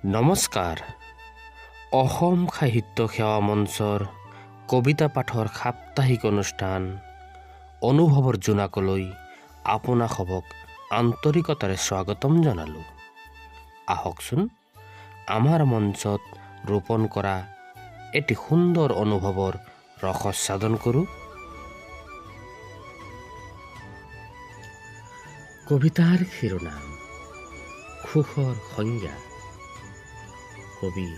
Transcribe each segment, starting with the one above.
নমস্কাৰ। অসম সাহিত্য সেৱা মঞ্চৰ কবিতা পাঠৰ সাপ্তাহিক অনুষ্ঠান অনুভৱৰ জোনাকলৈ আপোনাসৱক আন্তৰিকতাৰে স্বাগতম জনালোঁ। আহকচোন আমাৰ মঞ্চত ৰোপণ কৰা এটি সুন্দৰ অনুভৱৰ ৰসস্বাদন কৰোঁ। কবিতাৰ শিৰোনাম সুখৰ সংজ্ঞা। কবি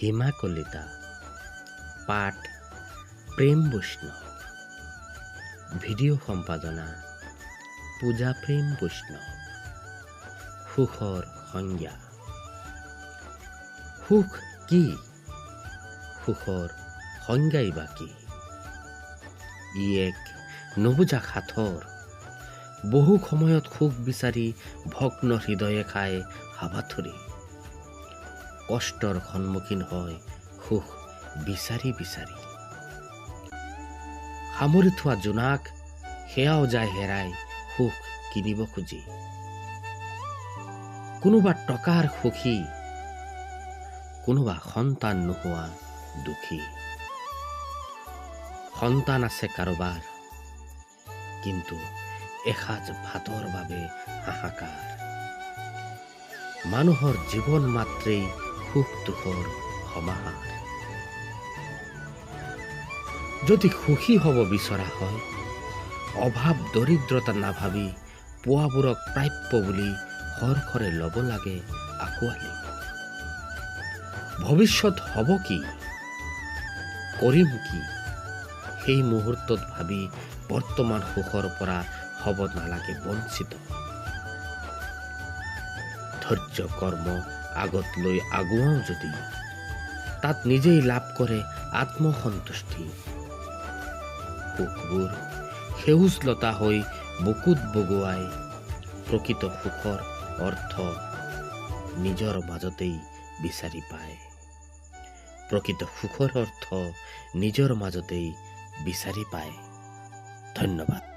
হিমা কলিতা। পাঠ প্ৰেম বৈষ্ণৱ। ভিডিঅ' সম্পাদনা পূজা প্ৰেম বৈষ্ণৱ। সুখৰ সংজ্ঞা। সুখ কি? সুখৰ সংজ্ঞাই বা কি? ই এক নুবুজা সাঁথৰ। বহু সময়ত সুখ বিচাৰি ভগ্ন হৃদয়ে খাই হাবাথুৰি। কষ্টৰ সন্মুখীন হয় সুখ বিচাৰি বিচাৰি। সামৰি থোৱা জোনাক সেয়াও যায় হেৰাই সুখ কিনিব খুজি। কোনোবা টকাৰ সুখী, কোনোবা সন্তান নোহোৱা দুখী। সন্তান আছে কাৰোবাৰ, কিন্তু এসাঁজ ভাতৰ বাবে হাহাকাৰ। মানুহৰ জীৱন মাত্ৰেই সুখ দুখৰ সমাহাৰ। যদি সুখী হ'ব বিচৰা হয়, অভাৱ দৰিদ্ৰতা নাভাবি পোৱাবোৰক প্ৰাপ্য বুলি সৰসৰে ল'ব লাগে আঁকোৱালি। ভৱিষ্যত হ'ব কি, কৰিম কি, সেই মুহূৰ্তত ভাবি বৰ্তমান সুখৰ পৰা হ'ব নালাগে বঞ্চিত। ধৈৰ্য কৰ্ম আগত লৈ আগুৱাও যদি, তাত নিজেই লাভ কৰে আত্মসন্তুষ্টি। সুখবোৰ সেউজ লতা হৈ বুকুত বগোৱাই প্ৰকৃত সুখৰ অৰ্থ নিজৰ মাজতেই বিচাৰি পায়। প্ৰকৃত সুখৰ অৰ্থ নিজৰ মাজতেই বিচাৰি পায়। ধন্যবাদ।